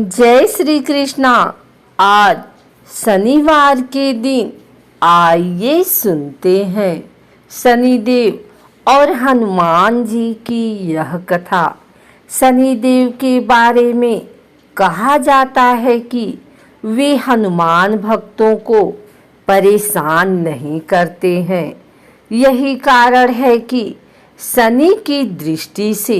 जय श्री कृष्णा। आज शनिवार के दिन आइए सुनते हैं शनिदेव और हनुमान जी की यह कथा। शनिदेव के बारे में कहा जाता है कि वे हनुमान भक्तों को परेशान नहीं करते हैं। यही कारण है कि शनि की दृष्टि से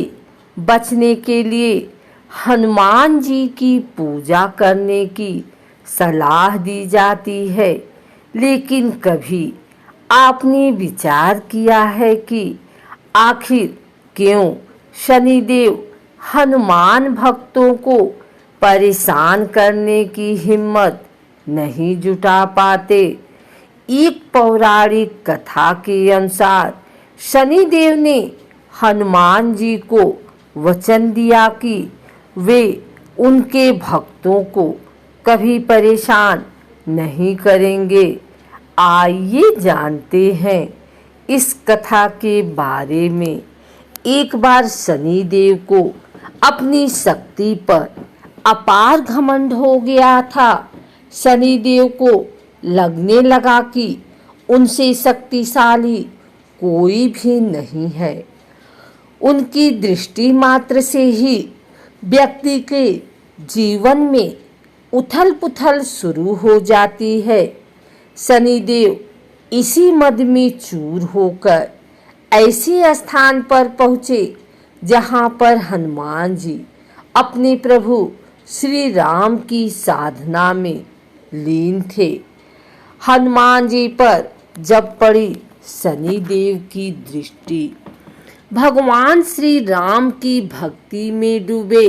बचने के लिए हनुमान जी की पूजा करने की सलाह दी जाती है। लेकिन कभी आपने विचार किया है कि आखिर क्यों शनिदेव हनुमान भक्तों को परेशान करने की हिम्मत नहीं जुटा पाते? एक पौराणिक कथा के अनुसार शनिदेव ने हनुमान जी को वचन दिया कि वे उनके भक्तों को कभी परेशान नहीं करेंगे। आइए जानते हैं इस कथा के बारे में। एक बार शनिदेव को अपनी शक्ति पर अपार घमंड हो गया था। शनिदेव को लगने लगा कि उनसे शक्तिशाली कोई भी नहीं है। उनकी दृष्टि मात्र से ही व्यक्ति के जीवन में उथल पुथल शुरू हो जाती है। शनिदेव इसी मद में चूर होकर ऐसे स्थान पर पहुँचे जहाँ पर हनुमान जी अपने प्रभु श्री राम की साधना में लीन थे। हनुमान जी पर जब पड़ी शनिदेव की दृष्टि, भगवान श्री राम की भक्ति में डूबे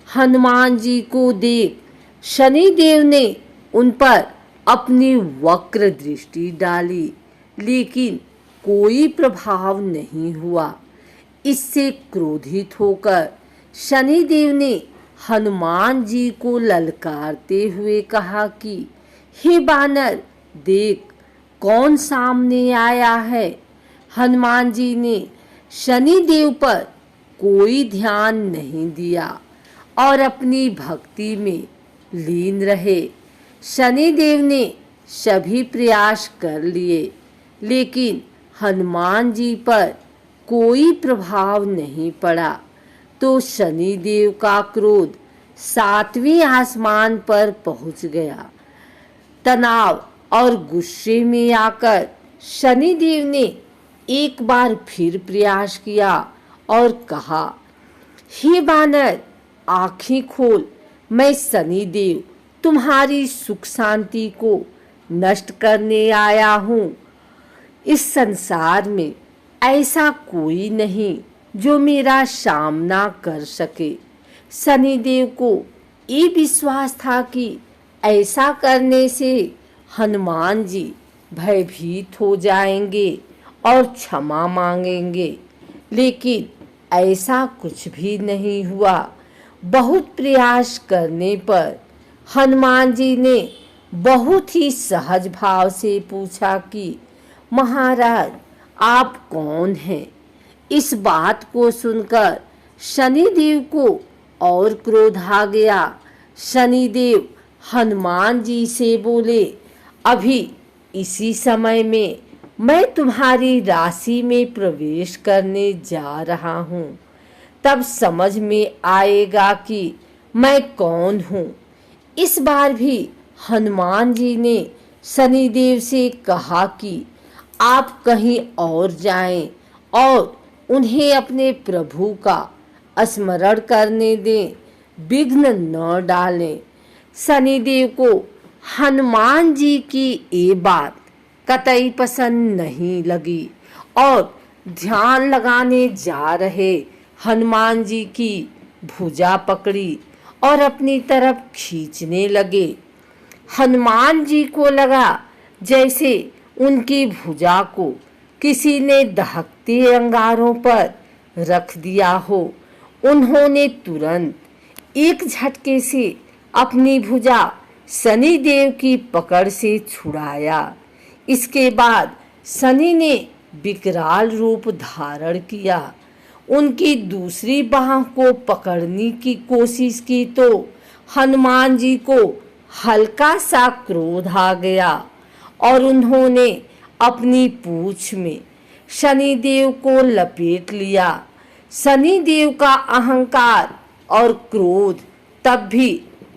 हनुमान जी को देख शनिदेव ने उन पर अपनी वक्र दृष्टि डाली, लेकिन कोई प्रभाव नहीं हुआ। इससे क्रोधित होकर शनिदेव ने हनुमान जी को ललकारते हुए कहा कि हे बानर, देख कौन सामने आया है। हनुमान जी ने शनिदेव पर कोई ध्यान नहीं दिया और अपनी भक्ति में लीन रहे। शनिदेव ने सभी प्रयास कर लिए, लेकिन हनुमान जी पर कोई प्रभाव नहीं पड़ा। तो शनिदेव का क्रोध 7वें आसमान पर पहुंच गया। तनाव और गुस्से में आकर शनिदेव ने एक बार फिर प्रयास किया और कहा, हे बानर, आँखें खोल। मैं शनिदेव तुम्हारी सुख शांति को नष्ट करने आया हूँ। इस संसार में ऐसा कोई नहीं जो मेरा सामना कर सके। शनिदेव को ये विश्वास था कि ऐसा करने से हनुमान जी भयभीत हो जाएंगे और क्षमा मांगेंगे, लेकिन ऐसा कुछ भी नहीं हुआ। बहुत प्रयास करने पर हनुमान जी ने बहुत ही सहज भाव से पूछा कि महाराज, आप कौन हैं? इस बात को सुनकर शनिदेव को और क्रोध आ गया। शनिदेव हनुमान जी से बोले, अभी इसी समय में मैं तुम्हारी राशि में प्रवेश करने जा रहा हूँ, तब समझ में आएगा कि मैं कौन हूँ। इस बार भी हनुमान जी ने शनिदेव से कहा कि आप कहीं और जाएं और उन्हें अपने प्रभु का स्मरण करने दें, विघ्न न डालें। शनिदेव को हनुमान जी की ये बात कतई पसंद नहीं लगी और ध्यान लगाने जा रहे हनुमान जी की भुजा पकड़ी और अपनी तरफ खींचने लगे। हनुमान जी को लगा जैसे उनकी भुजा को किसी ने दहकते अंगारों पर रख दिया हो। उन्होंने तुरंत एक झटके से अपनी भुजा शनिदेव की पकड़ से छुड़ाया। इसके बाद शनि ने विकराल रूप धारण किया। उनकी दूसरी बाह को पकड़ने की कोशिश की तो हनुमान जी को हल्का सा क्रोध आ गया और उन्होंने अपनी पूंछ में शनिदेव को लपेट लिया। शनिदेव का अहंकार और क्रोध तब भी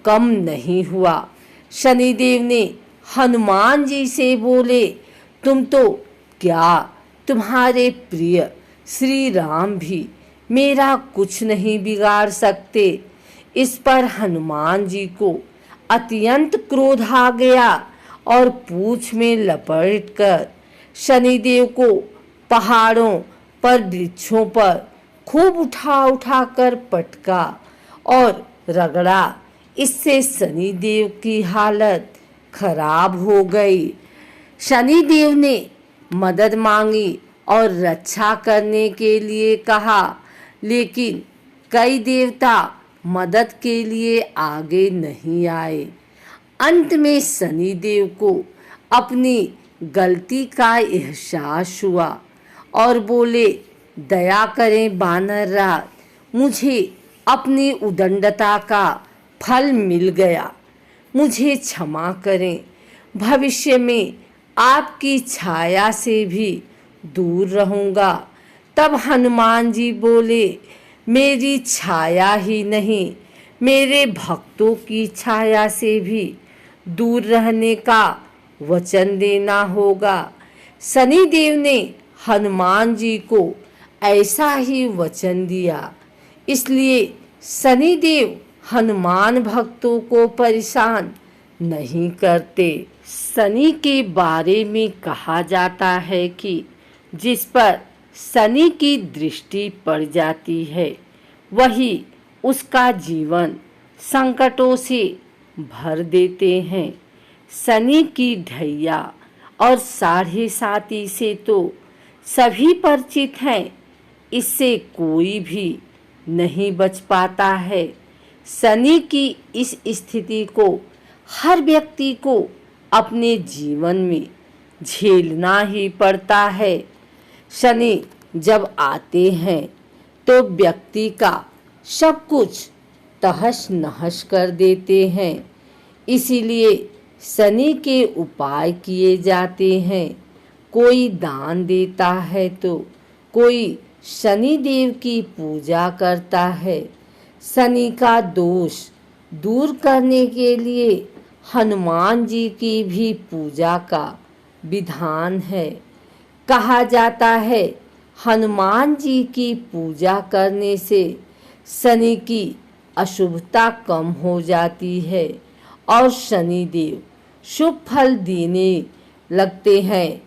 कम नहीं हुआ। शनिदेव ने हनुमान जी से बोले, तुम तो क्या, तुम्हारे प्रिय श्री राम भी मेरा कुछ नहीं बिगाड़ सकते। इस पर हनुमान जी को अत्यंत क्रोध आ गया और पूंछ में लपेटकर शनिदेव को पहाड़ों पर, वृक्षों पर खूब उठा उठा कर पटका और रगड़ा। इससे शनिदेव की हालत खराब हो गई। शनिदेव ने मदद मांगी और रक्षा करने के लिए कहा, लेकिन कई देवता मदद के लिए आगे नहीं आए। अंत में शनिदेव को अपनी गलती का एहसास हुआ और बोले, दया करें वानर राज, मुझे अपनी उदंडता का फल मिल गया, मुझे क्षमा करें। भविष्य में आपकी छाया से भी दूर रहूँगा। तब हनुमान जी बोले, मेरी छाया ही नहीं, मेरे भक्तों की छाया से भी दूर रहने का वचन देना होगा। शनिदेव ने हनुमान जी को ऐसा ही वचन दिया। इसलिए शनिदेव हनुमान भक्तों को परेशान नहीं करते। शनि के बारे में कहा जाता है कि जिस पर शनि की दृष्टि पड़ जाती है वही उसका जीवन संकटों से भर देते हैं। शनि की ढैया और साढ़े साती से तो सभी परिचित हैं, इससे कोई भी नहीं बच पाता है। शनि की इस स्थिति को हर व्यक्ति को अपने जीवन में झेलना ही पड़ता है। शनि जब आते हैं तो व्यक्ति का सब कुछ तहस नहस कर देते हैं। इसीलिए शनि के उपाय किए जाते हैं। कोई दान देता है तो कोई शनि देव की पूजा करता है। शनि का दोष दूर करने के लिए हनुमान जी की भी पूजा का विधान है। कहा जाता है, हनुमान जी की पूजा करने से शनि की अशुभता कम हो जाती है और शनिदेव शुभ फल देने लगते हैं।